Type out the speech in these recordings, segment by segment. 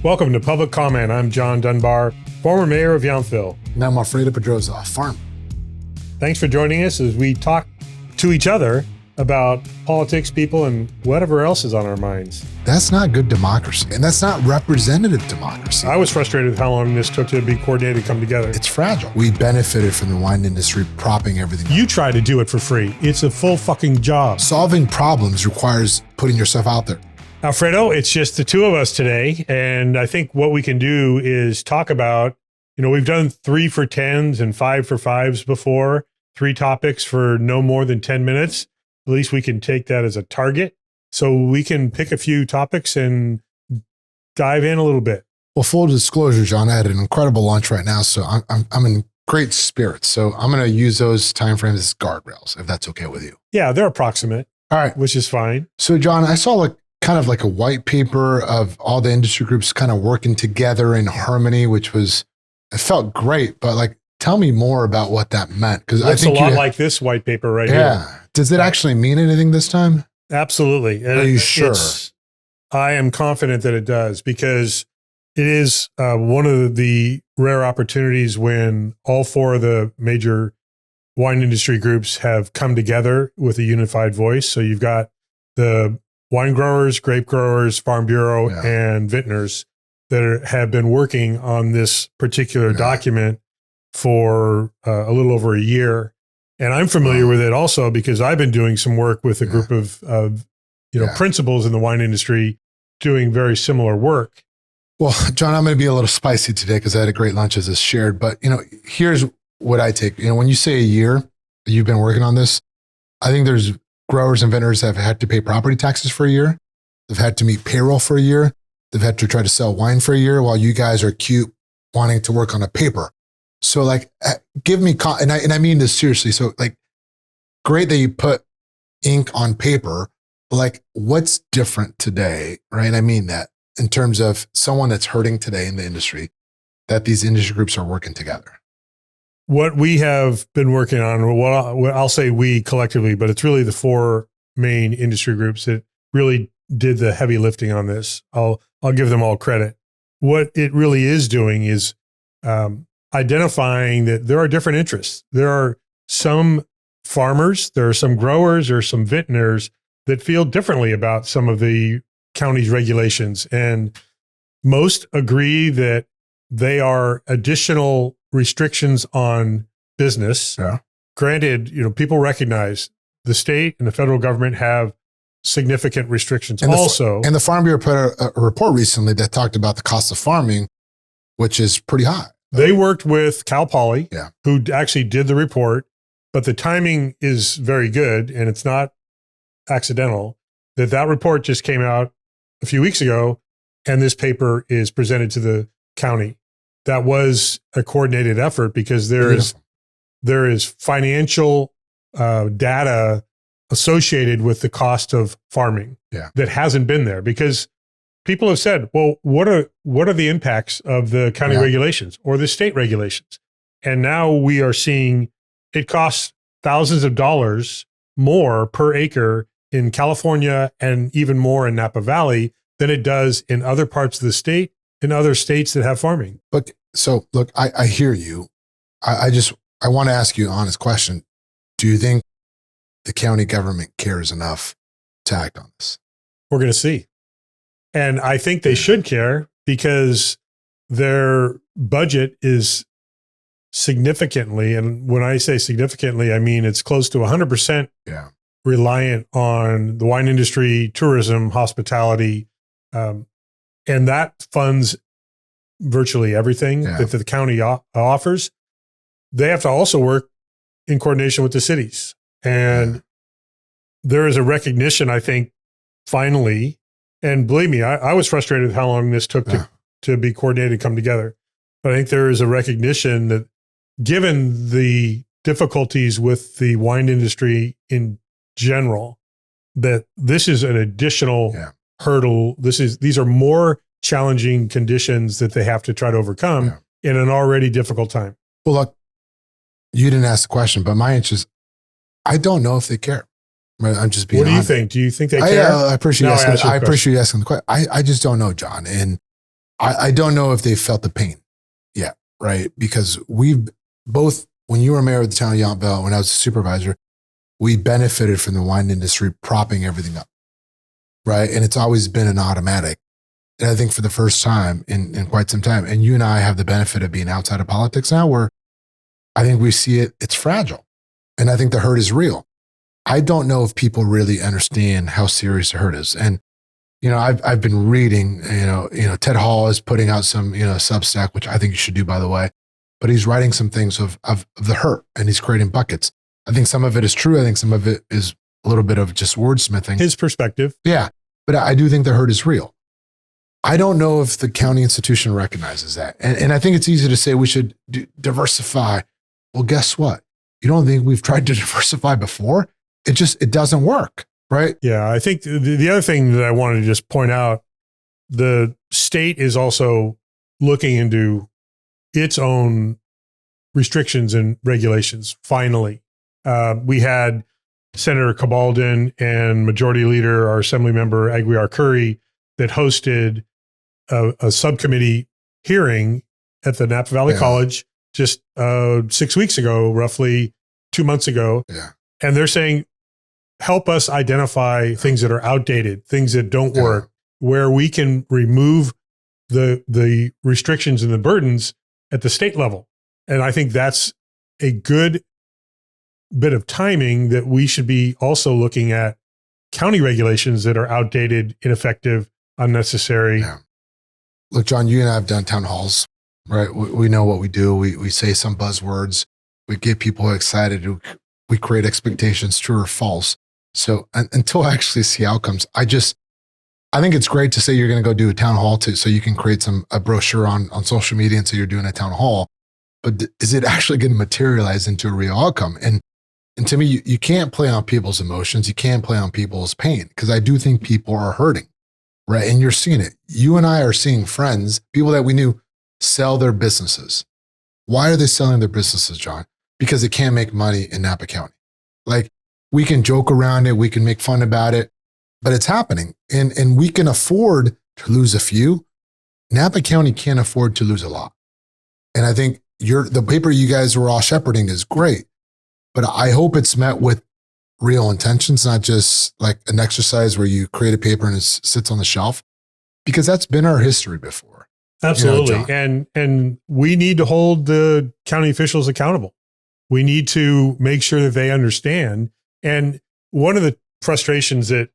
Welcome to Public Comment. I'm John Dunbar, former mayor of Yountville. And I'm Alfredo Pedroza, farm. Thanks for joining us as we talk to each other about politics, people, and whatever else is on our minds. That's not good democracy, and that's not representative democracy. I was frustrated with how long this took to be coordinated, come together. It's fragile. We benefited from the wine industry propping everything up. You try to do it for free. It's a full fucking job. Solving problems requires putting yourself out there. Alfredo, it's just the two of us today. And I think what we can do is talk about, we've done 3 for 10s and 5 for 5s before, 3 topics for no more than 10 minutes. At least we can take that as a target. So we can pick a few topics and dive in a little bit. Well, full disclosure, John, I had an incredible lunch right now, so I'm in great spirits. So I'm going to use those timeframes as guardrails, if that's okay with you. Yeah, they're approximate. All right. Which is fine. So, John, I saw kind of like a white paper of all the industry groups kind of working together in harmony, it felt great, but tell me more about what that meant. Because I think it's a lot like this white paper right here. Yeah. Does it actually mean anything this time? Absolutely. Are you sure? I am confident that it does, because it is one of the rare opportunities when all 4 of the major wine industry groups have come together with a unified voice. So you've got the wine growers, grape growers, Farm Bureau, and vintners that have been working on this particular document for a little over a year. And I'm familiar with it also because I've been doing some work with a group of principals in the wine industry doing very similar work. Well, John, I'm going to be a little spicy today because I had a great lunch as is shared. But, here's what I take. When you say a year, you've been working on this, I think there's growers and vendors have had to pay property taxes for a year. They've had to meet payroll for a year. They've had to try to sell wine for a year while you guys are cute wanting to work on a paper. So give me, and I mean this seriously. So great that you put ink on paper, but what's different today, right? I mean that in terms of someone that's hurting today in the industry, that these industry groups are working together. What we have been working on, well, I'll say we collectively, but it's really the 4 main industry groups that really did the heavy lifting on this. I'll give them all credit. What it really is doing is identifying that there are different interests. There are some farmers, there are some growers, there are some vintners that feel differently about some of the county's regulations. And most agree that they are additional restrictions on business. Yeah. Granted, people recognize the state and the federal government have significant restrictions and also. And the Farm Bureau put a report recently that talked about the cost of farming, which is pretty high. They worked with Cal Poly, yeah, who actually did the report, but the timing is very good and it's not accidental that report just came out a few weeks ago and this paper is presented to the county. That was a coordinated effort because there is financial data associated with the cost of farming that hasn't been there, because people have said, well, what are the impacts of the county regulations or the state regulations? And now we are seeing it costs thousands of dollars more per acre in California and even more in Napa Valley than it does in other parts of the state, in other states that have farming. But so look, I hear you. I want to ask you an honest question. Do you think the county government cares enough to act on this? We're going to see. And I think they should care because their budget is significantly, and when I say significantly, I mean it's close to 100% reliant on the wine industry, tourism, hospitality, and that funds virtually everything that the county offers. They have to also work in coordination with the cities. And there is a recognition, I think, finally, and believe me, I was frustrated with how long this took to be coordinated, come together. But I think there is a recognition that given the difficulties with the wine industry in general, that this is an additional hurdle. These are more challenging conditions that they have to try to overcome in an already difficult time. Well, look, you didn't ask the question, but my answer is, I don't know if they care. I'm just being honest. What do you think? Do you think they care? I appreciate you asking the question. I just don't know, John. And I don't know if they felt the pain yet, right? Because we've both, when you were mayor of the town of Yountville, when I was a supervisor, we benefited from the wine industry propping everything up, right? And it's always been an automatic. And I think for the first time in quite some time, and you and I have the benefit of being outside of politics now, where I think we see it's fragile. And I think the hurt is real. I don't know if people really understand how serious the hurt is. And, I've been reading, Ted Hall is putting out some, Substack, which I think you should do, by the way, but he's writing some things of the hurt, and he's creating buckets. I think some of it is true. I think some of it is a little bit of just wordsmithing. His perspective. Yeah. But I do think the hurt is real. I don't know if the county institution recognizes that. And I think it's easy to say we should diversify. Well, guess what? You don't think we've tried to diversify before? It doesn't work, right? Yeah. I think the other thing that I wanted to just point out, the state is also looking into its own restrictions and regulations. Finally, we had Senator Cabaldon and Majority Leader, our Assembly Member Aguiar Curry, that hosted a subcommittee hearing at the Napa Valley College just 6 weeks ago, roughly 2 months ago. Yeah. And they're saying, help us identify things that are outdated, things that don't work, where we can remove the restrictions and the burdens at the state level. And I think that's a good bit of timing, that we should be also looking at county regulations that are outdated, ineffective, unnecessary. Yeah. Look, John, you and I have done town halls, right? We know what we do. We say some buzzwords. We get people excited. We create expectations, true or false. So until I actually see outcomes, I think it's great to say you're going to go do a town hall so you can create a brochure on social media and say you're doing a town hall. But is it actually going to materialize into a real outcome? And to me, you can't play on people's emotions. You can't play on people's pain, because I do think people are hurting, right? And you're seeing it. You and I are seeing friends, people that we knew, sell their businesses. Why are they selling their businesses, John? Because they can't make money in Napa County. Like, we can joke around it, we can make fun about it, but it's happening. And we can afford to lose a few. Napa County can't afford to lose a lot. And I think the paper you guys were all shepherding is great, but I hope it's met with real intentions, not just like an exercise where you create a paper and it sits on the shelf, because that's been our history before. Absolutely. And we need to hold the county officials accountable. We need to make sure that they understand. And one of the frustrations that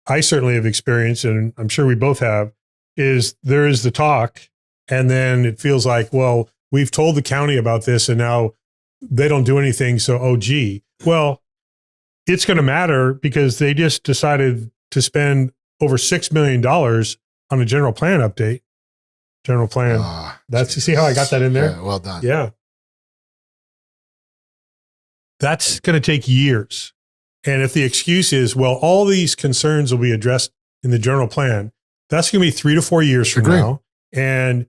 I certainly have experienced, and I'm sure we both have, is there is the talk, and then it feels like, well, we've told the county about this and now they don't do anything. So, oh, gee, well, it's going to matter because they just decided to spend over $6 million on a general plan update. General plan. You see how I got that in there? Yeah, well done. Yeah. That's going to take years. And if the excuse is, well, all these concerns will be addressed in the general plan, that's going to be 3 to 4 years from now. And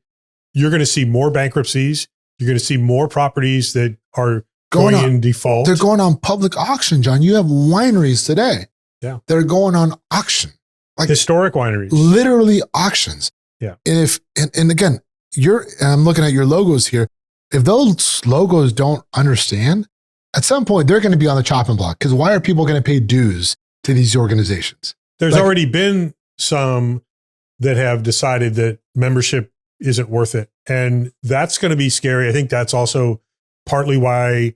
you're going to see more bankruptcies. You're going to see more properties that are going in default. They're going on public auction, John. You have wineries today. Yeah. They're going on auction. Like historic wineries. Literally auctions. Yeah. And again, I'm looking at your logos here. If those logos don't understand, at some point they're going to be on the chopping block, because why are people going to pay dues to these organizations? There's already been some that have decided that membership isn't worth it. And that's going to be scary. I think that's also partly why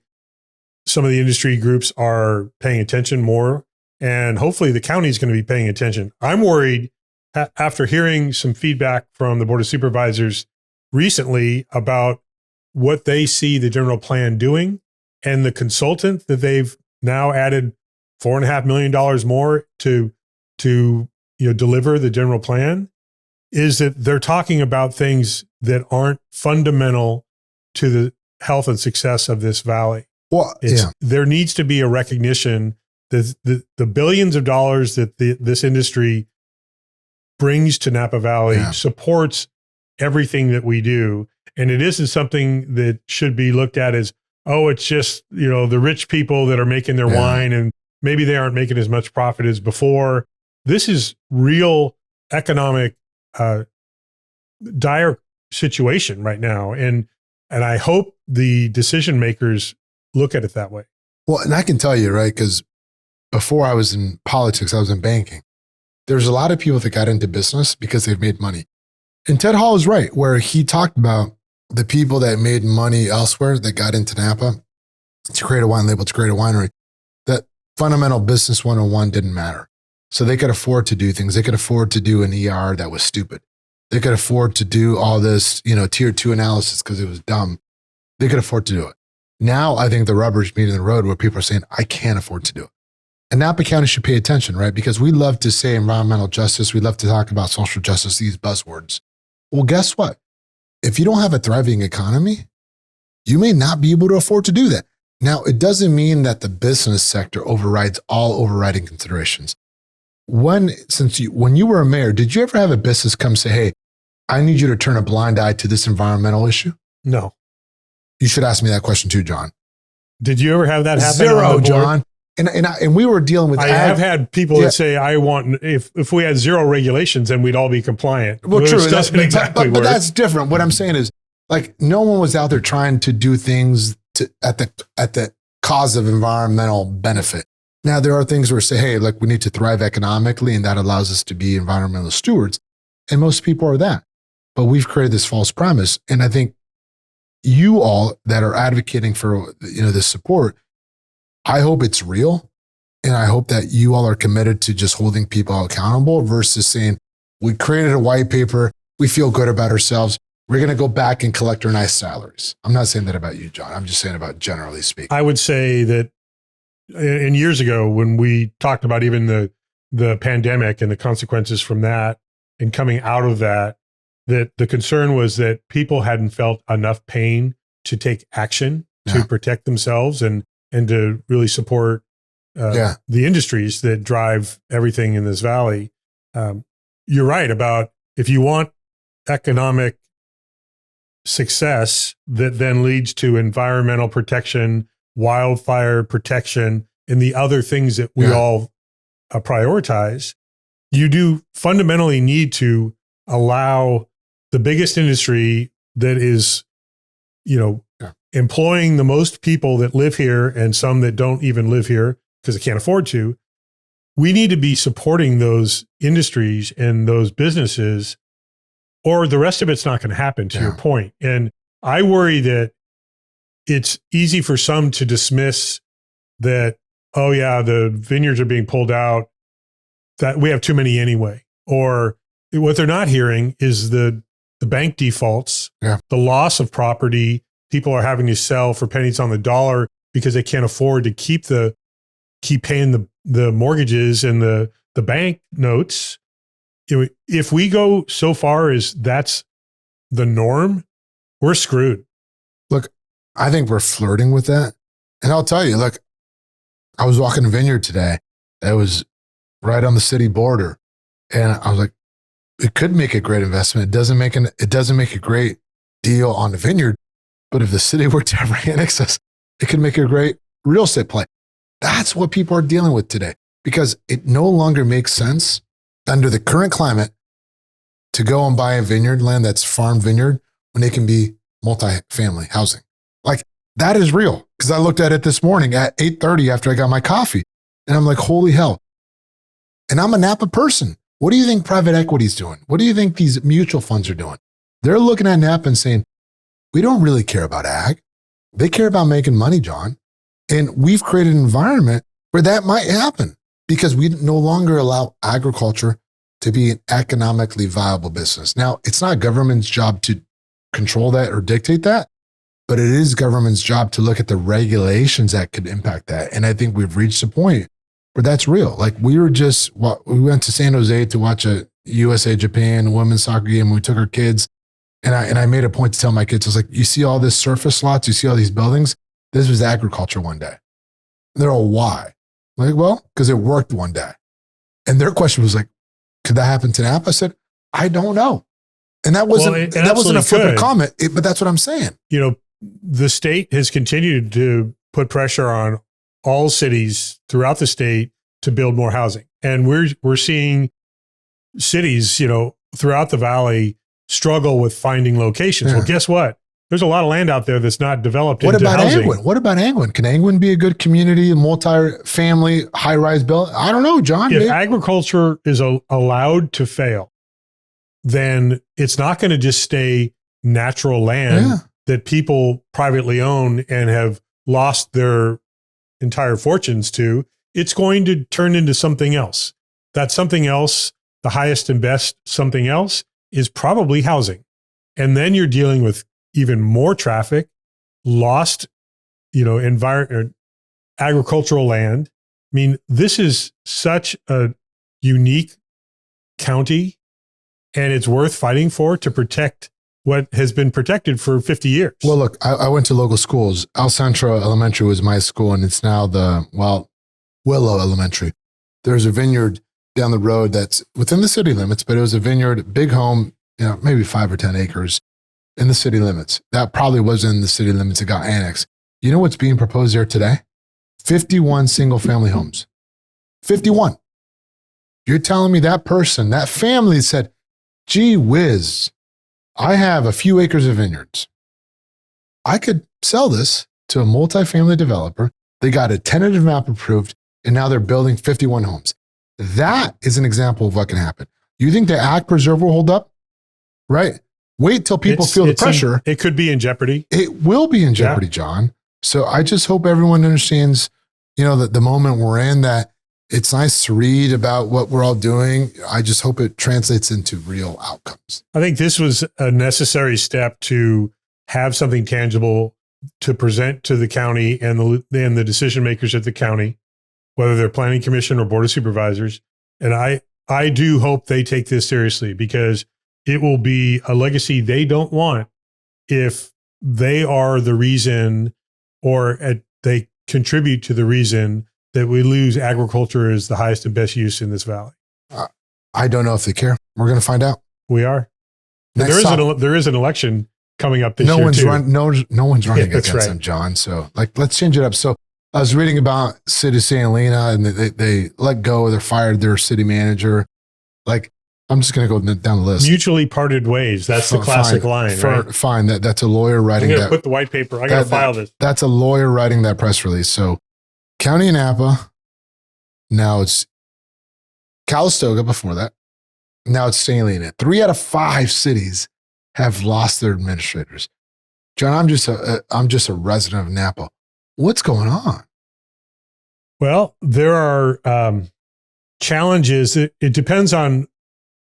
some of the industry groups are paying attention more. And hopefully the county is going to be paying attention. I'm worried after hearing some feedback from the Board of Supervisors recently about what they see the general plan doing, and the consultant that they've now added $4.5 million more to deliver the general plan, is that they're talking about things that aren't fundamental to the health and success of this valley. Well, there needs to be a recognition that the billions of dollars that this industry brings to Napa Valley supports everything that we do. And it isn't something that should be looked at as, oh, it's just, the rich people that are making their wine and maybe they aren't making as much profit as before. This is real economic dire situation right now. And I hope the decision makers look at it that way. Well, and I can tell you, right, because before I was in politics, I was in banking. There's a lot of people that got into business because they've made money. And Ted Hall is right, where he talked about the people that made money elsewhere that got into Napa to create a wine label, to create a winery, that fundamental business 101 didn't matter. So they could afford to do things. They could afford to do an ER that was stupid. They could afford to do all this, tier 2 analysis because it was dumb. They could afford to do it. Now I think the rubber's meeting the road where people are saying, I can't afford to do it. And Napa County should pay attention, right? Because we love to say environmental justice. We love to talk about social justice, these buzzwords. Well, guess what? If you don't have a thriving economy, you may not be able to afford to do that. Now, it doesn't mean that the business sector overrides all overriding considerations. When you were a mayor, did you ever have a business come say, hey, I need you to turn a blind eye to this environmental issue? No. You should ask me that question too, John. Did you ever have that happen? Zero, John. And we were dealing with. I have had people that say, "I want if we had zero regulations, then we'd all be compliant." Well, true. Doesn't exactly work. But that's different. What I'm saying is, like, no one was out there trying to do things at the cause of environmental benefit. Now there are things where say, "Hey, like we need to thrive economically, and that allows us to be environmental stewards," and most people are that. But we've created this false premise, and I think you all that are advocating for this support. I hope it's real. And I hope that you all are committed to just holding people accountable versus saying, we created a white paper. We feel good about ourselves. We're going to go back and collect our nice salaries. I'm not saying that about you, John. I'm just saying about generally speaking. I would say that in years ago, when we talked about even the pandemic and the consequences from that and coming out of that the concern was that people hadn't felt enough pain to take action to protect themselves and to really support the industries that drive everything in this valley. You're right about if you want economic success that then leads to environmental protection, wildfire protection, and the other things that we all prioritize, you do fundamentally need to allow the biggest industry that is, employing the most people that live here and some that don't even live here because they can't afford to. We need to be supporting those industries and those businesses, or the rest of it's not going to happen, to your point. And I worry that it's easy for some to dismiss that, oh yeah, the vineyards are being pulled out, that we have too many anyway. Or what they're not hearing is the bank defaults, the loss of property. People are having to sell for pennies on the dollar because they can't afford to keep paying the mortgages and the bank notes. If we go so far as that's the norm, we're screwed. Look, I think we're flirting with that. And I'll tell you, look, I was walking a vineyard today. It was right on the city border. And I was like, it could make a great investment. It doesn't make a great deal on the vineyard. But if the city were to ever annex us, it could make a great real estate play. That's what people are dealing with today, because it no longer makes sense under the current climate to go and buy a vineyard land that's farm vineyard when they can be multi-family housing. Like, that is real. Because I looked at it this morning at 8:30 after I got my coffee, and I'm like, holy hell. And I'm a Napa person. What do you think private equity is doing? What do you think these mutual funds are doing? They're looking at Napa and saying, we don't really care about ag. They care about making money, John. And we've created an environment where that might happen because we no longer allow agriculture to be an economically viable business. Now, it's not government's job to control that or dictate that, but it is government's job to look at the regulations that could impact that. And I think we've reached a point where that's real. Like, we went to San Jose to watch a USA Japan women's soccer game. We took our kids. And I made a point to tell my kids, I was like, you see all this surface lots, you see all these buildings? This was agriculture one day. And they're all, why? I'm like, well, because it worked one day. And their question was like, could that happen to Napa? I said, I don't know. And that wasn't a flippant comment, but that's what I'm saying. The state has continued to put pressure on all cities throughout the state to build more housing. And we're seeing cities, throughout the valley struggle with finding locations. Yeah. Well, guess what? There's a lot of land out there that's not developed What into about housing. Angwin? What about Angwin? Can Angwin be a good community, multi-family, high-rise building? I don't know, John. If Maybe. agriculture is allowed to fail, then it's not going to just stay natural land that people privately own and have lost their entire fortunes to. It's going to turn into something else. That something else, the highest and best something else, is probably housing. And then you're dealing with even more traffic, lost, agricultural land. I mean, this is such a unique county, and it's worth fighting for to protect what has been protected for 50 years. Well, look, I went to local schools. El Centro Elementary was my school, and it's now Willow Elementary. There's a vineyard down the road that's within the city limits, but it was a vineyard, big home, maybe 5 or 10 acres in the city limits. That probably was in the city limits. It got annexed. You know what's being proposed there today? 51 single family homes. 51. You're telling me that person, that family said, gee whiz, I have a few acres of vineyards. I could sell this to a multifamily developer. They got a tentative map approved, and now they're building 51 homes. That is an example of what can happen. You think the ag preserve will hold up? Right? Wait till people feel the pressure. It could be in jeopardy. It will be in jeopardy, John. So I just hope everyone understands, that the moment we're in, that it's nice to read about what we're all doing. I just hope it translates into real outcomes. I think this was a necessary step to have something tangible to present to the county and the decision makers at the county, whether they're planning commission or board of supervisors. And I do hope they take this seriously, because it will be a legacy they don't want if they are the reason, or they contribute to the reason that we lose agriculture as the highest and best use in this valley. I don't know if they care. We're going to find out. We are. There is an election coming up this year too. No one's running That's against right. them, John. So let's change it up. So I was reading about City of St. Helena, and they let go, they fired their city manager. I'm just going to go down the list. Mutually parted ways. That's the classic line, right? Fine. That's a lawyer writing that. I'm going to put the white paper. I got to file this. That's a lawyer writing that press release. So County of Napa, now it's Calistoga before that. Now it's St. Helena. 3 out of 5 cities have lost their administrators. John, I'm just a resident of Napa. What's going on? Well, there are challenges. It depends on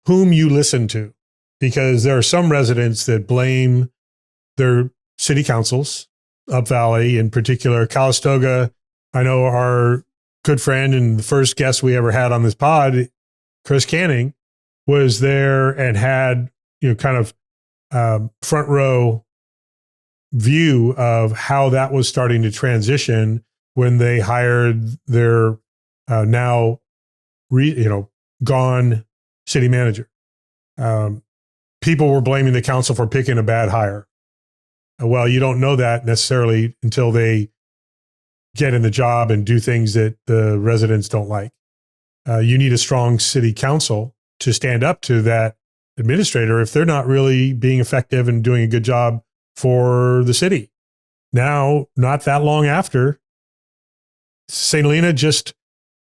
whom you listen to, because there are some residents that blame their city councils up valley, in particular Calistoga. I know our good friend and the first guest we ever had on this pod, Chris Canning, was there and had kind of front row view of how that was starting to transition when they hired their now gone city manager. People were blaming the council for picking a bad hire. Well, you don't know that necessarily until they get in the job and do things that the residents don't like. You need a strong city council to stand up to that administrator if they're not really being effective and doing a good job for the city. Now, not that long after, St. Helena just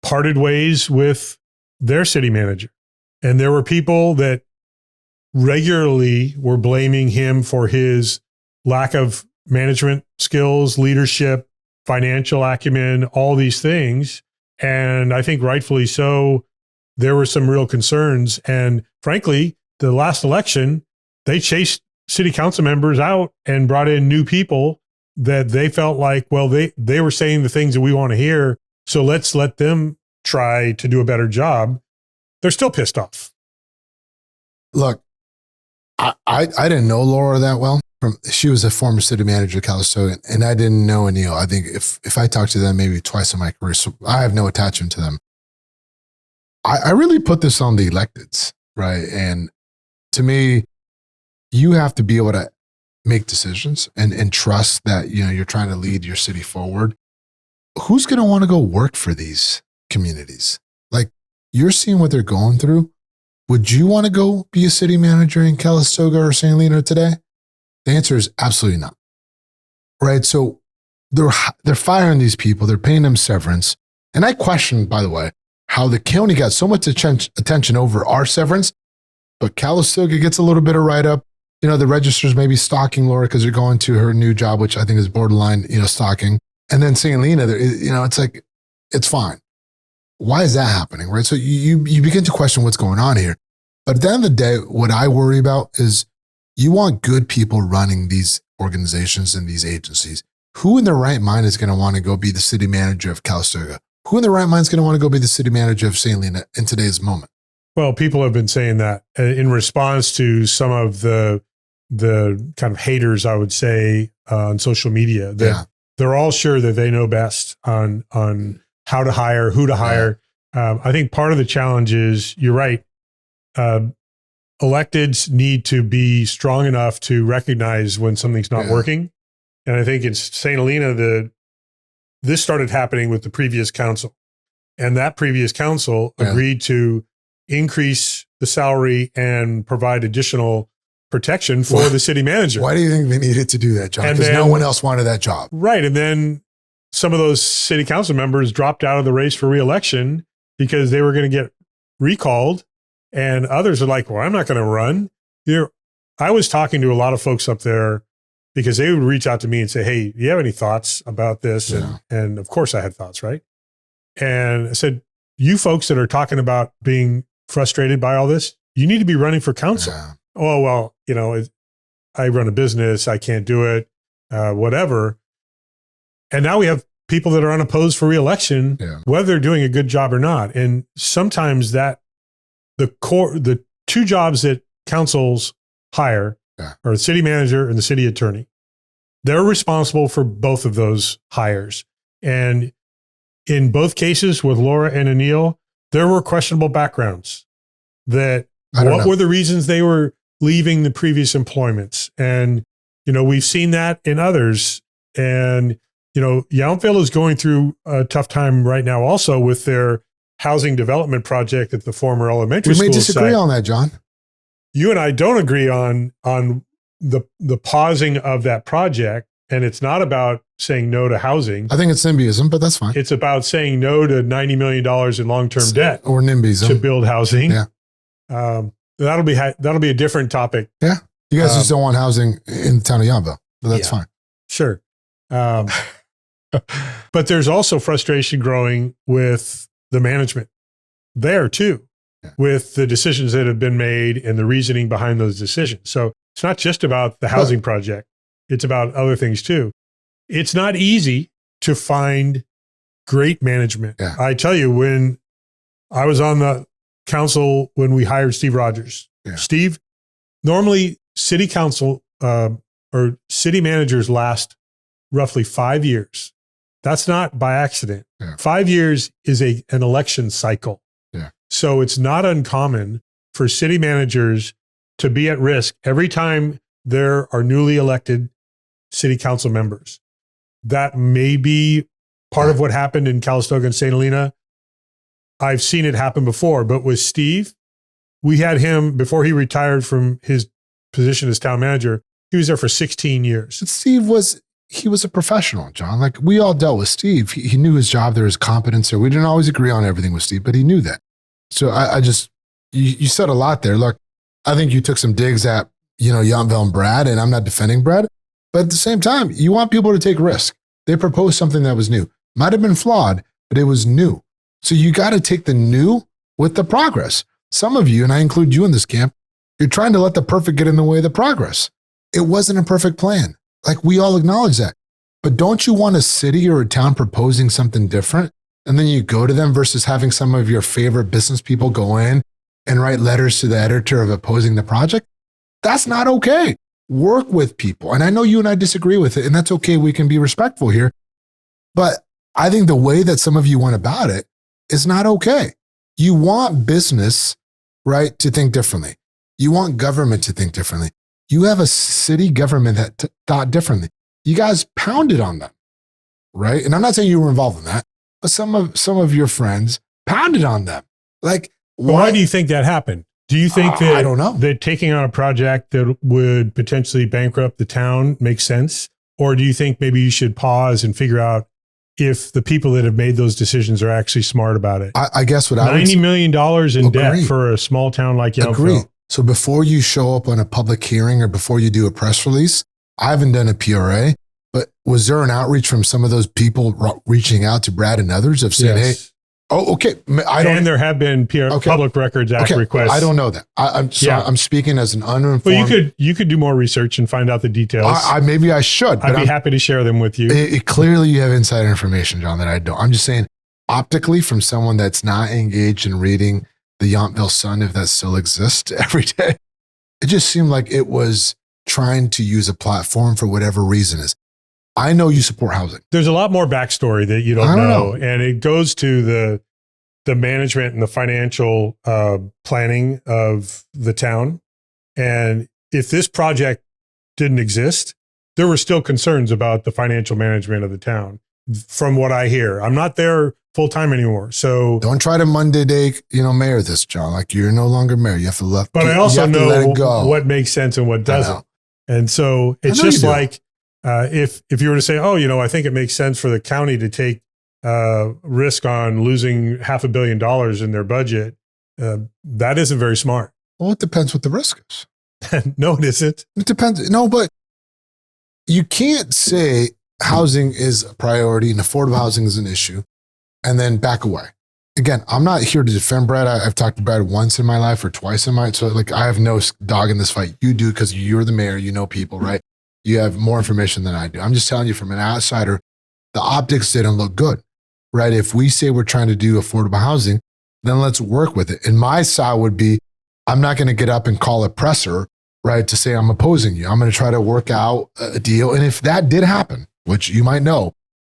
parted ways with their city manager. And there were people that regularly were blaming him for his lack of management skills, leadership, financial acumen, all these things. And I think rightfully so, there were some real concerns. And frankly, the last election, they chased city council members out and brought in new people that they felt like, well, they were saying the things that we want to hear, so let's let them try to do a better job. They're still pissed off. Look, I didn't know Laura that well. She was a former city manager of Calistoga, and I didn't know Anil. I think if I talked to them maybe twice in my career, so I have no attachment to them. I really put this on the electeds, right? And to me, you have to be able to make decisions and trust that you're trying to lead your city forward. Who's going to want to go work for these communities? Like, you're seeing what they're going through. would you want to go be a city manager in Calistoga or St. Helena today? The answer is absolutely not. Right? So they're firing these people. They're paying them severance. And I question, by the way, how the county got so much attention over our severance, but Calistoga gets a little bit of write-up. The registers may be stalking Laura because they're going to her new job, which I think is borderline, stalking. And then St. Helena, it's like, it's fine. Why is that happening, right? So you begin to question what's going on here. But at the end of the day, what I worry about is you want good people running these organizations and these agencies. Who in their right mind is going to want to go be the city manager of Calistoga? Who in their right mind is going to want to go be the city manager of St. Helena in today's moment? Well, people have been saying that in response to some of the kind of haters, I would say, on social media. They're all sure that they know best on how to hire, who to hire. I think part of the challenge is, you're right, electeds need to be strong enough to recognize when something's not working. And I think in St. Helena, this started happening with the previous council. And that previous council agreed to increase the salary and provide additional protection for the city manager. Why do you think they needed to do that, John? Because no one else wanted that job. Right. And then some of those city council members dropped out of the race for re-election because they were going to get recalled. And others are like, well, I'm not going to run. I was talking to a lot of folks up there because they would reach out to me and say, hey, do you have any thoughts about this? And of course I had thoughts, right? And I said, you folks that are talking about being frustrated by all this, you need to be running for council. Oh, well, I run a business, I can't do it, whatever. And now we have people that are unopposed for re-election, whether they're doing a good job or not. And sometimes the two jobs that councils hire are the city manager and the city attorney. They're responsible for both of those hires. And in both cases with Laura and Anil, there were questionable backgrounds. What were the reasons they were leaving the previous employments? And, we've seen that in others. And, Yountville is going through a tough time right now also with their housing development project at the former elementary school. We may disagree on that, John. You and I don't agree on the pausing of that project. And it's not about saying no to housing. I think it's NIMBYism, but that's fine. It's about saying no to $90 million in long-term debt or NIMBYism to build housing. That'll be a different topic. Yeah. You guys just don't want housing in the town of Yountville, but that's fine. Sure. But there's also frustration growing with the management there too, with the decisions that have been made and the reasoning behind those decisions. So it's not just about the housing project. It's about other things too. It's not easy to find great management. I tell you, when I was on the council, when we hired Steve Rogers, Steve, normally city council or city managers last roughly 5 years. That's not by accident. 5 years is an election cycle. So it's not uncommon for city managers to be at risk every time there are newly elected city council members. That may be part of what happened in Calistoga and St. Helena. I've seen it happen before, but with Steve, we had him before he retired from his position as town manager. He was there for 16 years. But Steve was a professional, John. Like, we all dealt with Steve. He knew his job. There was competence there. We didn't always agree on everything with Steve, but he knew that. So you said a lot there. Look, I think you took some digs at, Yountville and Brad, and I'm not defending Brad, but at the same time, you want people to take risk. They proposed something that was new. Might have been flawed, but it was new. So you got to take the new with the progress. Some of you, and I include you in this camp, you're trying to let the perfect get in the way of the progress. It wasn't a perfect plan. Like, we all acknowledge that. But don't you want a city or a town proposing something different? And then you go to them versus having some of your favorite business people go in and write letters to the editor of opposing the project? That's not okay. Work with people. And I know you and I disagree with it, and that's okay. We can be respectful here. But I think the way that some of you went about it is not okay. You want business, right, to think differently. You want government to think differently. You have a city government that thought differently. You guys pounded on them, right? And I'm not saying you were involved in that, but some of your friends pounded on them. Like, why do you think that happened? Do you think that I don't know. that taking on a project that would potentially bankrupt the town makes sense? Or do you think maybe you should pause and figure out if the people that have made those decisions are actually smart about it? I guess what I would $90 million in debt Agree. for a small town like Yountville. agree. So before you show up on a public hearing or before you do a press release, I haven't done a PRA, but was there an outreach from some of those people reaching out to Brad and others of saying, Yes. hey, oh, okay. I don't. And there have been Okay. Public Records Act Okay, requests. I don't know that. I'm sorry. Yeah. I'm speaking as an uninformed. Well, you could do more research and find out the details. Maybe I should. I'd But be happy to share them with you. clearly, you have insider information, John, that I don't. I'm just saying, optically, from someone that's not engaged in reading the Yountville Sun, if that still exists every day, it just seemed like it was trying to use a platform for whatever reason is. I know you support housing. There's a lot more backstory that you I don't don't know, know. and it goes to the management and the financial planning of the town. And if this project didn't exist, there were still concerns about the financial management of the town. From what I hear, I'm not there full time anymore, so. Don't try to Monday day, mayor this, John. Like you're no longer mayor. You have to let. But I you also have to let know it go. what makes sense and what I doesn't. know. And so it's I know just you do. like if you were to say, oh, I think it makes sense for the county to take risk on losing $500 million in their budget. That isn't very smart. Well, it depends what the risk is. No, it isn't. It depends. No, but you can't say housing is a priority and affordable housing is an issue and then back away. Again, I'm not here to defend Brad. I've talked to Brad once in my life or twice in my, so like I have no dog in this fight. You do because you're the mayor, you know people, right? You have more information than I do. I'm just telling you from an outsider, the optics didn't look good, right? If we say we're trying to do affordable housing, then let's work with it. And my side would be, I'm not going to get up and call a presser, right, to say I'm opposing you. I'm going to try to work out a deal. And if that did happen, which you might know,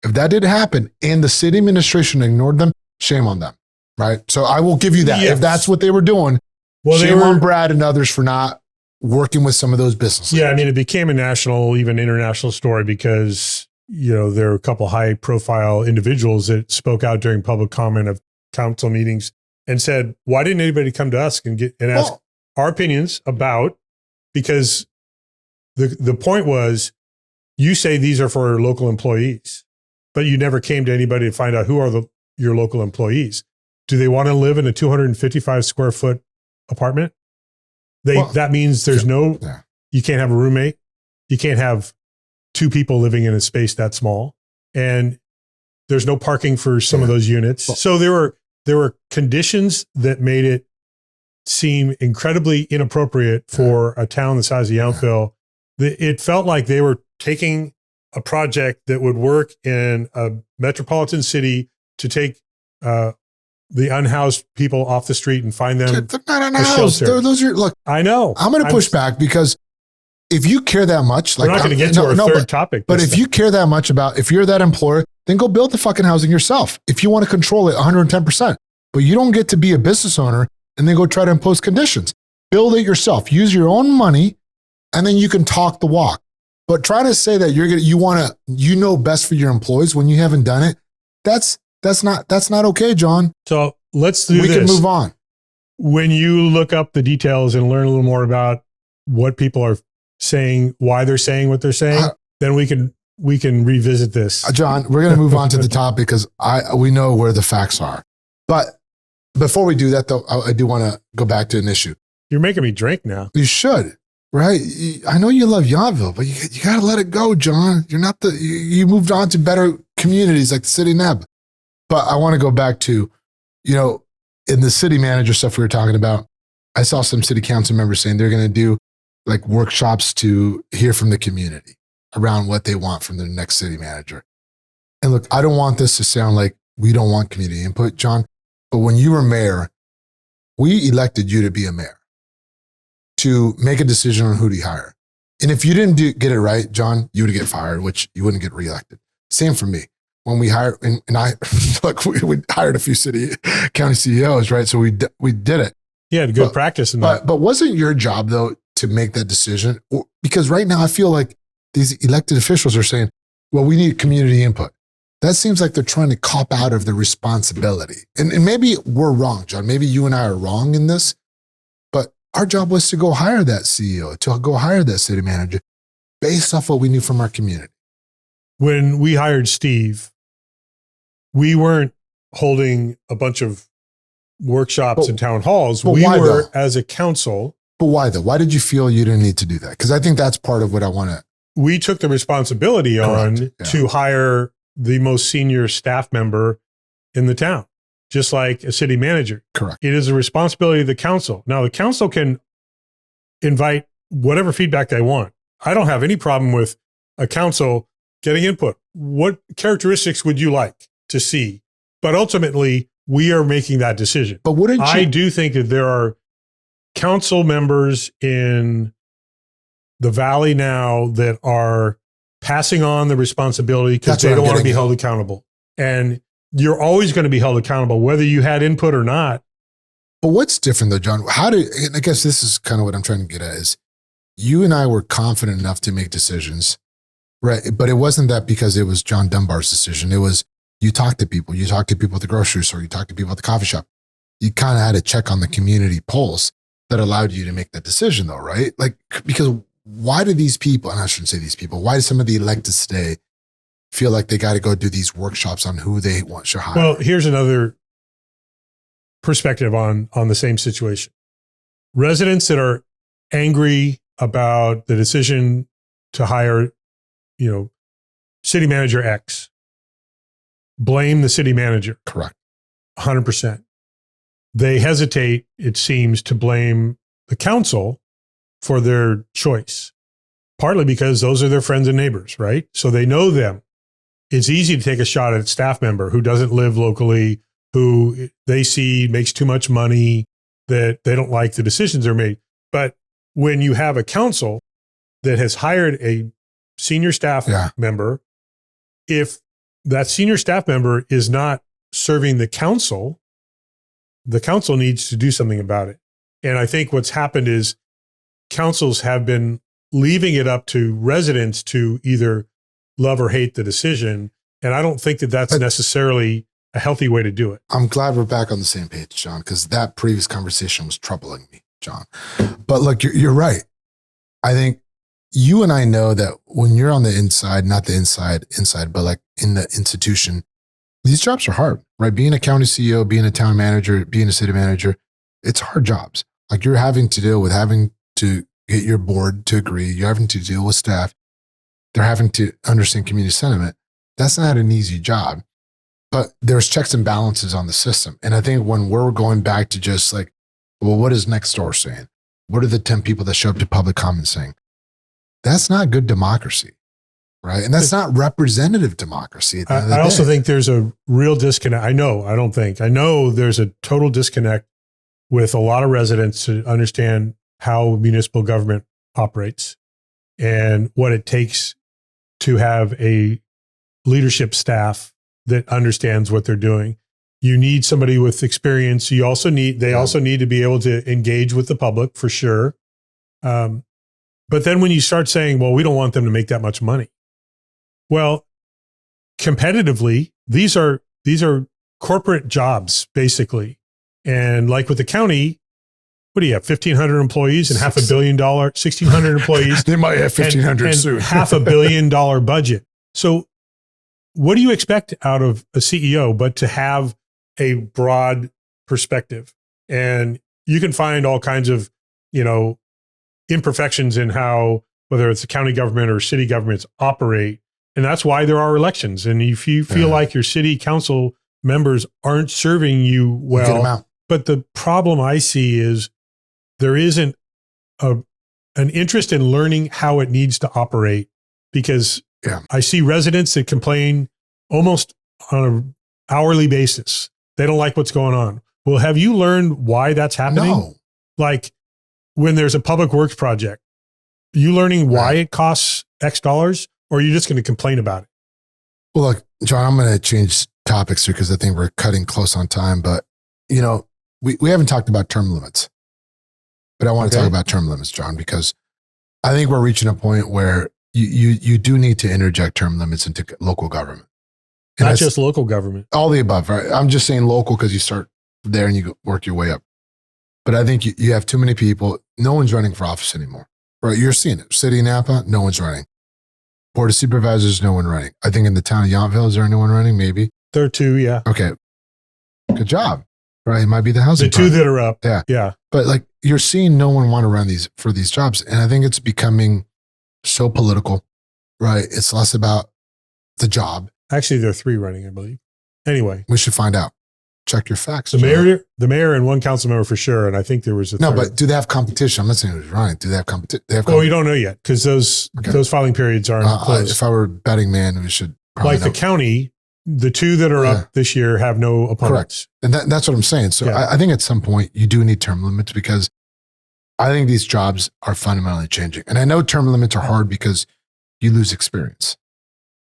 if that did happen and the city administration ignored them, shame on them, right? So I will give you that. Yes. If that's what they were doing, Well, shame on Brad and others for not working with some of those businesses. Yeah, I mean, it became a national, even international story because, there were a couple high profile individuals that spoke out during public comment of council meetings and said, why didn't anybody come to us and ask our opinions about, because the point was, you say these are for local employees, but you never came to anybody to find out who are your local employees. Do they want to live in a 255 square foot apartment? That means there's you can't have a roommate. You can't have two people living in a space that small, and there's no parking for some of those units. So there were conditions that made it seem incredibly inappropriate for a town the size of Yountville. It felt like they were taking a project that would work in a metropolitan city to take the unhoused people off the street and find them They're not a unhoused. shelter. Look, I know. I'm going to push back because if you care that much, We're not going to get to our third topic. But if you care that much about, if you're that employer, then go build the fucking housing yourself. If you want to control it 110%, but you don't get to be a business owner and then go try to impose conditions. Build it yourself. Use your own money, and then you can talk the walk. But try to say that you know best for your employees when you haven't done it. That's not okay, John. So let's do this. We can move on. When you look up the details and learn a little more about what people are saying, why they're saying what they're saying, then we can revisit this. John, we're going to move on to the topic because we know where the facts are. But before we do that, though, I do want to go back to an issue. You're making me drink now. You should, right? I know you love Yountville, but you got to let it go, John. You're not you moved on to better communities like the city Neb. But I want to go back to, in the city manager stuff we were talking about, I saw some city council members saying they're going to do like workshops to hear from the community around what they want from the next city manager. And look, I don't want this to sound like we don't want community input, John, but when you were mayor, we elected you to be a mayor, to make a decision on who to hire. And if you didn't get it right, John, you would get fired, which you wouldn't get reelected. Same for me. When we hired, and I, look, we hired a few county CEOs, right? So we did it. Yeah, good practice in that. But wasn't your job, though, to make that decision? Because right now I feel like these elected officials are saying, well, we need community input. That seems like they're trying to cop out of the responsibility. And maybe we're wrong, John. Maybe you and I are wrong in this. But our job was to go hire that CEO, to go hire that city manager based off what we knew from our community. When we hired Steve, we weren't holding a bunch of workshops and town halls. We were, as a council. But why though? Why did you feel you didn't need to do that? Because I think that's part of what I want to. We took the responsibility on to hire the most senior staff member in the town, just like a city manager. Correct. It is a responsibility of the council. Now, the council can invite whatever feedback they want. I don't have any problem with a council getting input. What characteristics would you like to see? But ultimately, we are making that decision. But wouldn't I do think that there are council members in the Valley now that are passing on the responsibility because they don't want to be held accountable. And you're always going to be held accountable, whether you had input or not. But what's different though, John? I guess this is kind of what I'm trying to get at is you and I were confident enough to make decisions, right? But it wasn't that because it was John Dunbar's decision. It was you talked to people. You talked to people at the grocery store. You talked to people at the coffee shop. You kind of had to check on the community pulse that allowed you to make that decision though, right? Like, because why do these people, and I shouldn't say these people, why do some of the electeds today feel like they got to go do these workshops on who they want to hire? Well, here's another perspective on the same situation. Residents that are angry about the decision to hire, city manager X, blame the city manager. Correct. 100%. They hesitate, it seems, to blame the council for their choice, partly because those are their friends and neighbors, right? So they know them. It's easy to take a shot at a staff member who doesn't live locally, who they see makes too much money, that they don't like the decisions they're made. But when you have a council that has hired a senior staff member, if that senior staff member is not serving the council needs to do something about it. And I think what's happened is councils have been leaving it up to residents to either love or hate the decision. And I don't think that that's necessarily a healthy way to do it. I'm glad we're back on the same page, John, because that previous conversation was troubling me, John. But look, you're right. I think you and I know that when you're on the inside, not the inside, but like in the institution, these jobs are hard, right? Being a county CEO, being a town manager, being a city manager, it's hard jobs. Like you're having to deal with having to get your board to agree. You're having to deal with staff. They're having to understand community sentiment. That's not an easy job, but there's checks and balances on the system. And I think when we're going back to just like, well, what is next door saying? What are the 10 people that show up to public comment saying? That's not good democracy, right? And that's not representative democracy. I also think there's a real disconnect. I know there's a total disconnect with a lot of residents to understand how municipal government operates and what it takes to have a leadership staff that understands what they're doing. You need somebody with experience. They also need to be able to engage with the public for sure. But then when you start saying, well, we don't want them to make that much money. Well, competitively, these are corporate jobs basically. And like with the county, what do you have? 1,500 employees and $500 million, 1,600 employees. They might have 1,500 soon. $500 million budget. So what do you expect out of a CEO but to have a broad perspective? And you can find all kinds of, imperfections in how, whether it's the county government or city governments operate. And that's why there are elections. And if you feel like your city council members aren't serving you well, but the problem I see is there isn't an interest in learning how it needs to operate, because I see residents that complain almost on an hourly basis. They don't like what's going on. Well, have you learned why that's happening? No. Like when there's a public works project, are you learning why it costs X dollars, or are you just going to complain about it? Well, look, John, I'm going to change topics here because I think we're cutting close on time, but we haven't talked about term limits, but I want to talk about term limits, John, because I think we're reaching a point where you do need to interject term limits into local government. And not just local government. All the above, right? I'm just saying local because you start there and you work your way up. But I think you have too many people. no one's running for office anymore, right? You're seeing it. City of Napa, no one's running. Board of Supervisors, no one running. I think in the town of Yountville, is there anyone running? Maybe. There are two, yeah. Okay. Good job. Right. It might be the housing. The two that are up. Yeah. Yeah. But like you're seeing no one want to run for these jobs. And I think it's becoming so political, right? It's less about the job. Actually, there are three running, I believe. Anyway. We should find out. Check your facts. The mayor and one council member for sure. And I think there was a No, third. but do they have competition? I'm not saying who's running. Do they have competition? Well, we don't know yet because those filing periods aren't closed. If I were a betting man, we should probably like the county, the two that are up this year have no opponents. Correct. And that's what I'm saying. So I think at some point you do need term limits because I think these jobs are fundamentally changing. And I know term limits are hard because you lose experience,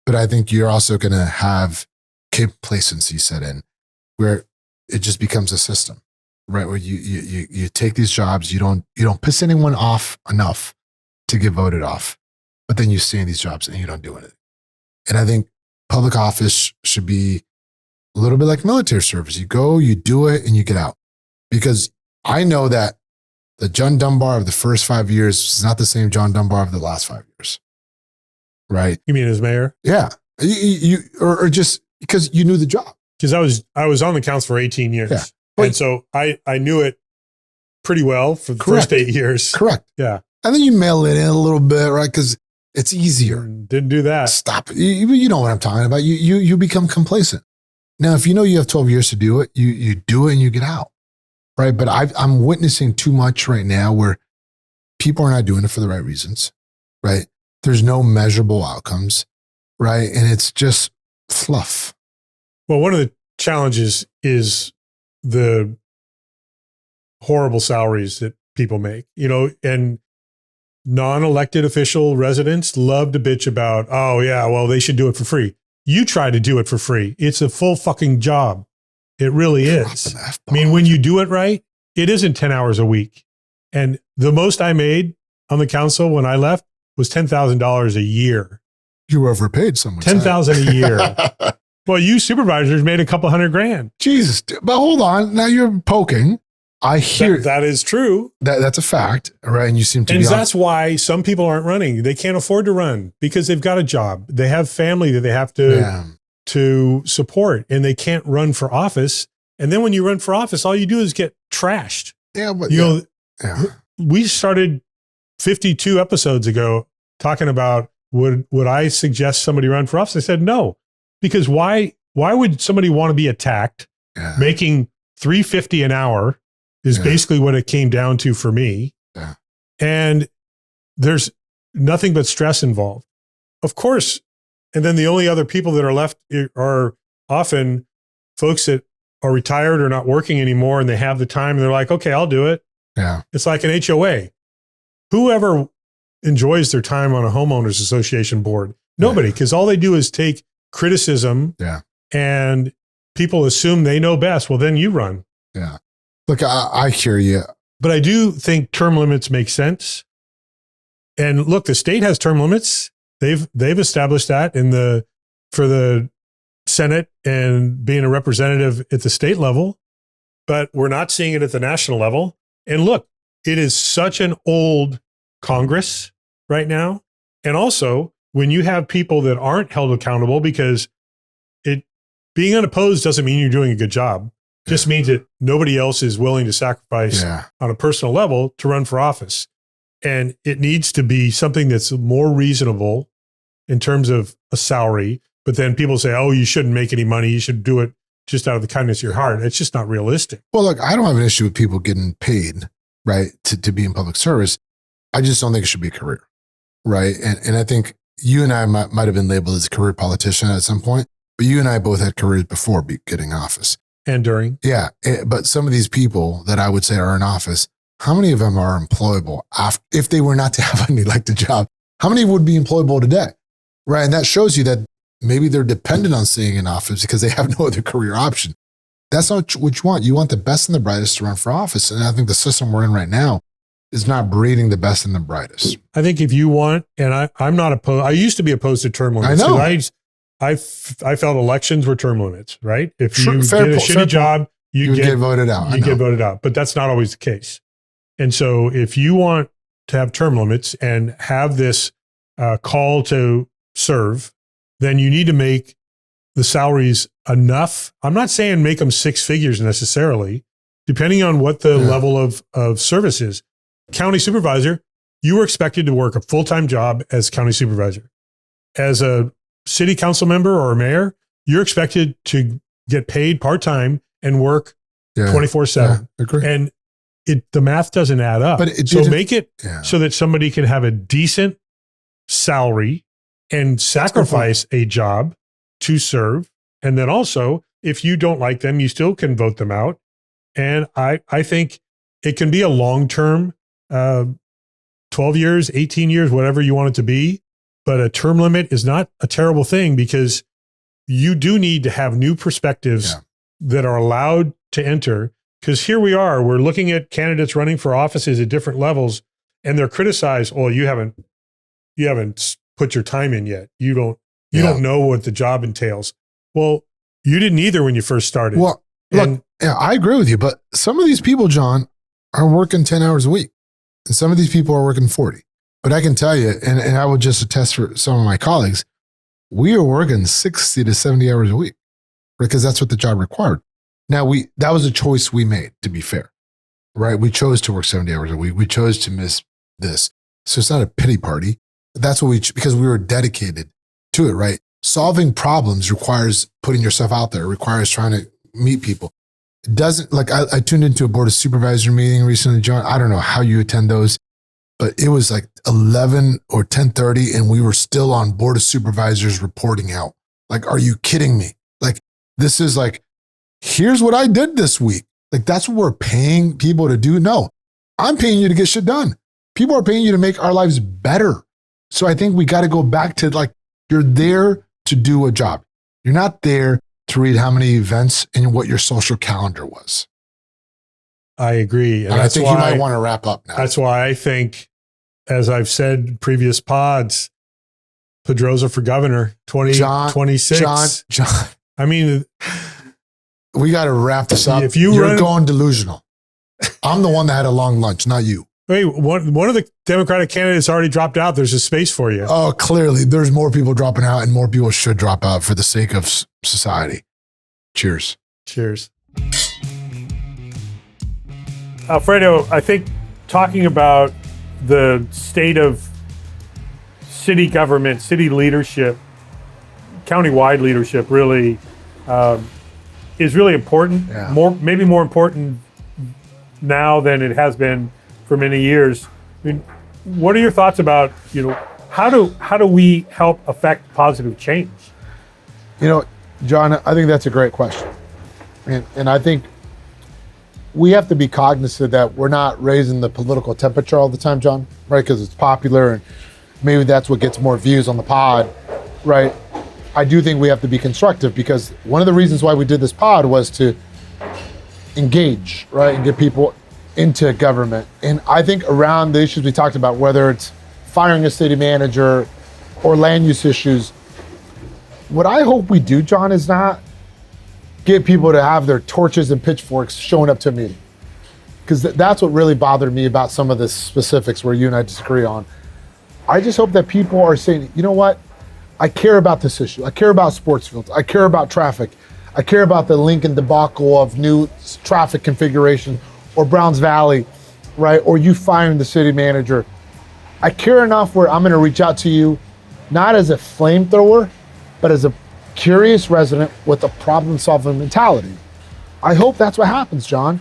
but I think you're also going to have complacency set in where it just becomes a system, right? Where you take these jobs, you don't piss anyone off enough to get voted off, but then you stay in these jobs and you don't do anything. And I think public office should be a little bit like military service. You go, you do it, and you get out. Because I know that the John Dunbar of the first 5 years is not the same John Dunbar of the last 5 years, right? You mean as mayor? Yeah, or just because you knew the job. Because I was on the council for 18 years, and so I knew it pretty well for the first 8 years. Correct. Yeah, and then you mail it in a little bit, right? Because it's easier. Didn't do that. Stop. You know what I'm talking about. You become complacent. Now, if you know you have 12 years to do it, you do it and you get out, right? But I'm witnessing too much right now where people are not doing it for the right reasons, right? There's no measurable outcomes, right? And it's just fluff. Well, one of the challenges is the horrible salaries that people make, and non-elected official residents love to bitch about, oh yeah, well, they should do it for free. You try to do it for free. It's a full fucking job. It really is. I mean, when you do it right, it isn't 10 hours a week. And the most I made on the council when I left was $10,000 a year. You were overpaid someone. $10,000 a year. Well, you supervisors made a couple $100,000. Jesus. But hold on. Now you're poking. I hear that is true. That's a fact, right? And you seem to be. And that's why some people aren't running. They can't afford to run because they've got a job. They have family that they have to support, and they can't run for office. And then when you run for office, all you do is get trashed. Yeah, but we started 52 episodes ago talking about would I suggest somebody run for office? I said no, because why would somebody want to be attacked? Making $350 an hour is basically what it came down to for me. Yeah. And there's nothing but stress involved, of course. And then the only other people that are left are often folks that are retired or not working anymore, and they have the time and they're like, okay, I'll do it. Yeah. It's like an HOA. Whoever enjoys their time on a homeowners association board? Nobody, because all they do is take criticism and people assume they know best. Well, then you run. Yeah. Look, I hear you. But I do think term limits make sense. And look, the state has term limits. They've established that for the Senate and being a representative at the state level, but we're not seeing it at the national level. And look, it is such an old Congress right now. And also, when you have people that aren't held accountable, because being unopposed doesn't mean you're doing a good job. It just means that nobody else is willing to sacrifice on a personal level to run for office. And it needs to be something that's more reasonable in terms of a salary. But then people say, oh, you shouldn't make any money. You should do it just out of the kindness of your heart. It's just not realistic. Well, look, I don't have an issue with people getting paid, right, to be in public service. I just don't think it should be a career, right? And I think you and I might have been labeled as a career politician at some point, but you and I both had careers before getting office. And during. Yeah. But some of these people that I would say are in office, how many of them are employable if they were not to have an elected job? How many would be employable today? Right. And that shows you that maybe they're dependent on staying in office because they have no other career option. That's not what you want. You want the best and the brightest to run for office. And I think the system we're in right now is not breeding the best and the brightest. I think if you want, and I'm not opposed, I used to be opposed to term limits. I know. I felt elections were term limits, right? If you did a shitty job, you get voted out. You get voted out. But that's not always the case. And so if you want to have term limits and have this call to serve, then you need to make the salaries enough. I'm not saying make them six figures necessarily, depending on what the level of service is. County supervisor, you were expected to work a full-time job as county supervisor. As a city council member or a mayor, you're expected to get paid part-time and work 24/7. Agree. And the math doesn't add up. But so make it so that somebody can have a decent salary and sacrifice a job to serve. And then also, if you don't like them, you still can vote them out. And I think it can be a long-term, 12 years, 18 years, whatever you want it to be. But a term limit is not a terrible thing, because you do need to have new perspectives that are allowed to enter. Because here we are, we're looking at candidates running for offices at different levels, and they're criticized. Oh, you haven't put your time in yet. You don't know what the job entails. Well, you didn't either when you first started. Well, look, I agree with you, but some of these people, John, are working 10 hours a week, and some of these people are working 40. But I can tell you, and I will just attest for some of my colleagues, we are working 60 to 70 hours a week, because that's what the job required. Now, that was a choice we made, to be fair, right? We chose to work 70 hours a week. We chose to miss this. So it's not a pity party. That's what because we were dedicated to it, right? Solving problems requires putting yourself out there, requires trying to meet people. It doesn't, like I tuned into a board of supervisor meeting recently, John. I don't know how you attend those, but it was like 11 or 10:30 and we were still on board of supervisors reporting out. Like, are you kidding me? Like, this is like, here's what I did this week. Like, that's what we're paying people to do. No, I'm paying you to get shit done. People are paying you to make our lives better. So I think we got to go back to, like, you're there to do a job. You're not there to read how many events and what your social calendar was. I agree. And I think you might want to wrap up now. That's why I think, as I've said in previous pods, Pedroza for governor, 2026. John. I mean, we got to wrap this up. If you're going delusional. I'm the one that had a long lunch, not you. Wait, one of the Democratic candidates already dropped out. There's a space for you. Oh, clearly. There's more people dropping out, and more people should drop out for the sake of society. Cheers. Cheers. Alfredo, I think talking about the state of city government, city leadership, countywide leadership really is really important. Yeah. Maybe more important now than it has been for many years. I mean, what are your thoughts about, how do we help affect positive change? John, I think that's a great question. And I think we have to be cognizant that we're not raising the political temperature all the time, John, right? Because it's popular and maybe that's what gets more views on the pod, right? I do think we have to be constructive, because one of the reasons why we did this pod was to engage, right? And get people into government. And I think around the issues we talked about, whether it's firing a city manager or land use issues, what I hope we do, John, is not get people to have their torches and pitchforks showing up to a meeting. Because that's what really bothered me about some of the specifics where you and I disagree on. I just hope that people are saying, you know what? I care about this issue. I care about sports fields. I care about traffic. I care about the Lincoln debacle of new traffic configuration, or Browns Valley, right? Or you firing the city manager. I care enough where I'm going to reach out to you, not as a flamethrower, but as a curious resident with a problem-solving mentality. I hope that's what happens, John.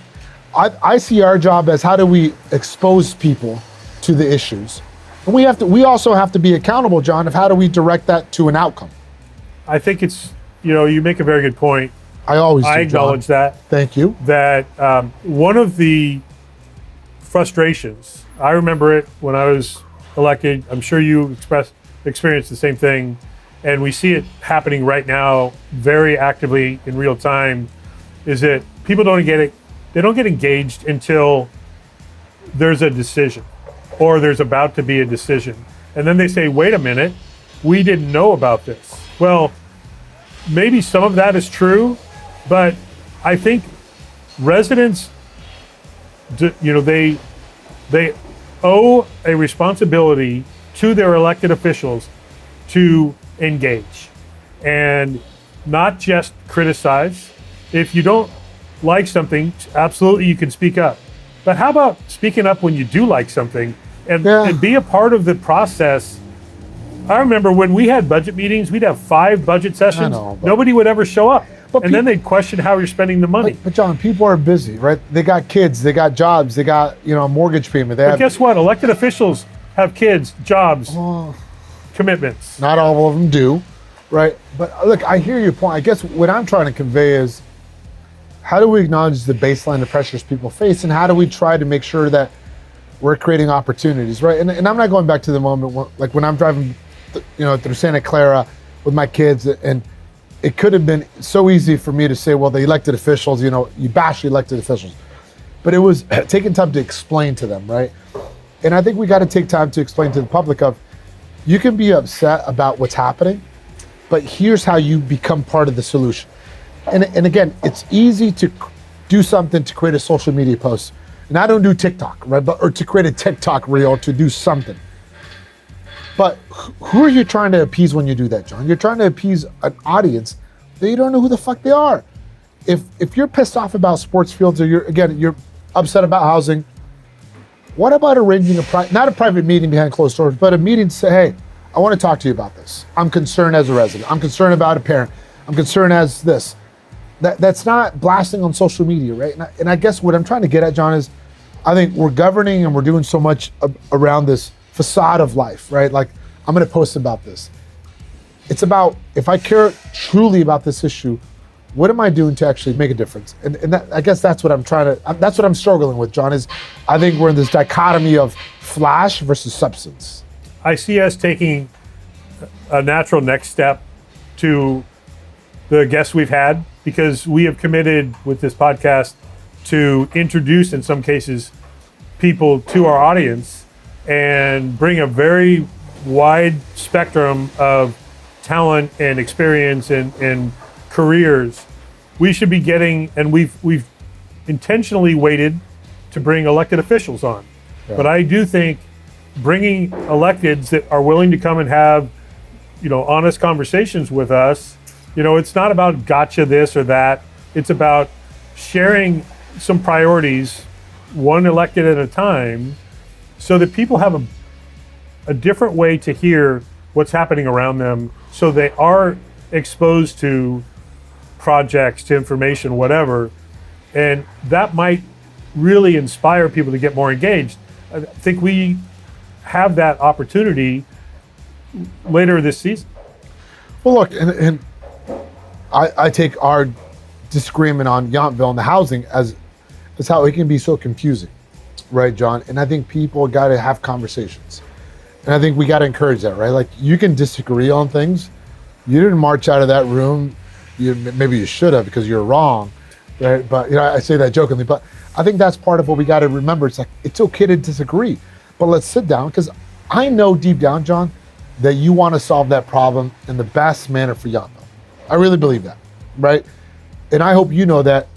I see our job as, how do we expose people to the issues? And we also have to be accountable, John, of how do we direct that to an outcome. I think it's, you make a very good point. I acknowledge John. that. Thank you. That one of the frustrations, I remember it when I was elected. I'm sure you experienced the same thing. And we see it happening right now very actively in real time, is that people don't get it. They don't get engaged until there's a decision, or there's about to be a decision. And then they say, wait a minute, we didn't know about this. Well, maybe some of that is true, but I think residents, they They owe a responsibility to their elected officials to engage and not just criticize. If you don't like something, absolutely you can speak up. But how about speaking up when you do like something and be a part of the process? I remember when we had budget meetings, we'd have 5 budget sessions. Nobody would ever show up. And then they'd question how you're spending the money. But John, people are busy, right? They got kids, they got jobs, they got, a mortgage payment. But guess what? Elected officials have kids, jobs, commitments. Not all of them do, right? But look, I hear your point. I guess what I'm trying to convey is, how do we acknowledge the baseline of pressures people face, and how do we try to make sure that we're creating opportunities, right? And I'm not going back to the moment when I'm driving, through Santa Clara with my kids, and it could have been so easy for me to say, well, the elected officials, you bash the elected officials, but it was taking time to explain to them, right? And I think we got to take time to explain to the public of, you can be upset about what's happening, but here's how you become part of the solution. And again, it's easy to do something to create a social media post. And I don't do TikTok, right? Or to create a TikTok reel to do something. But who are you trying to appease when you do that, John? You're trying to appease an audience that you don't know who the fuck they are. If you're pissed off about sports fields, or you're upset about housing, what about arranging not a private meeting behind closed doors, but a meeting to say, hey, I want to talk to you about this. I'm concerned as a resident. I'm concerned about a parent. I'm concerned as this. That's not blasting on social media, right? And I guess what I'm trying to get at, John, is I think we're governing and we're doing so much around this facade of life, right? Like, I'm going to post about this. It's about, if I care truly about this issue, what am I doing to actually make a difference? And I guess that's what that's what I'm struggling with, John, is I think we're in this dichotomy of flash versus substance. I see us taking a natural next step to the guests we've had, because we have committed with this podcast to introduce, in some cases, people to our audience and bring a very wide spectrum of talent and experience and careers. We should be getting, and we've intentionally waited to bring elected officials on. Yeah. But I do think bringing electeds that are willing to come and have, honest conversations with us, it's not about gotcha this or that. It's about sharing some priorities, one elected at a time, so that people have a different way to hear what's happening around them, so they are exposed to projects, to information, whatever. And that might really inspire people to get more engaged. I think we have that opportunity later this season. Well, look, and I take our disagreement on Yountville and the housing as how it can be so confusing, right, John? And I think people got to have conversations. And I think we got to encourage that, right? Like, you can disagree on things. You didn't march out of that room. Maybe you should have, because you're wrong, right? But, I say that jokingly, but I think that's part of what we got to remember. It's like, it's okay to disagree, but let's sit down, because I know deep down, John, that you want to solve that problem in the best manner for Yountville. I really believe that, right? And I hope you know that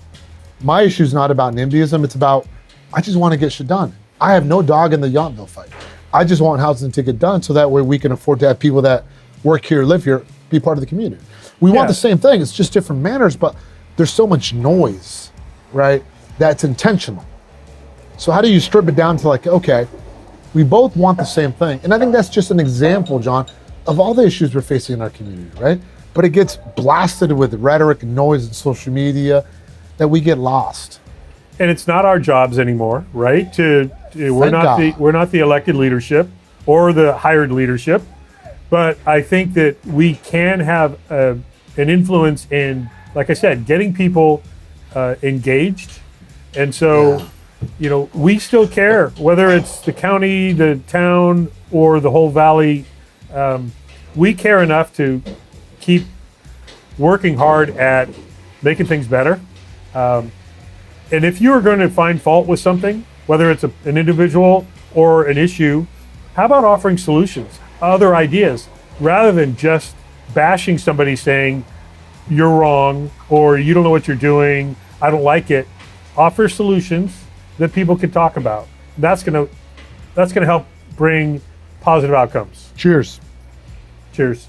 my issue is not about NIMBYism. It's about, I just want to get shit done. I have no dog in the Yountville fight. I just want housing to get done, so that way we can afford to have people that work here, live here, be part of the community. We want the same thing. It's just different manners, but there's so much noise, right? That's intentional. So how do you strip it down to, like, okay, we both want the same thing? And I think that's just an example, John, of all the issues we're facing in our community, right? But it gets blasted with rhetoric and noise and social media that we get lost. And it's not our jobs anymore, right? We're not the elected leadership or the hired leadership, but I think that we can have an influence in, like I said, getting people engaged. And so, we still care, whether it's the county, the town, or the whole valley. We care enough to keep working hard at making things better. And if you're going to find fault with something, whether it's an individual or an issue, how about offering solutions, other ideas, rather than just bashing somebody saying you're wrong or you don't know what you're doing, I don't like it. Offer solutions that people can talk about. that's gonna help bring positive outcomes. Cheers. Cheers.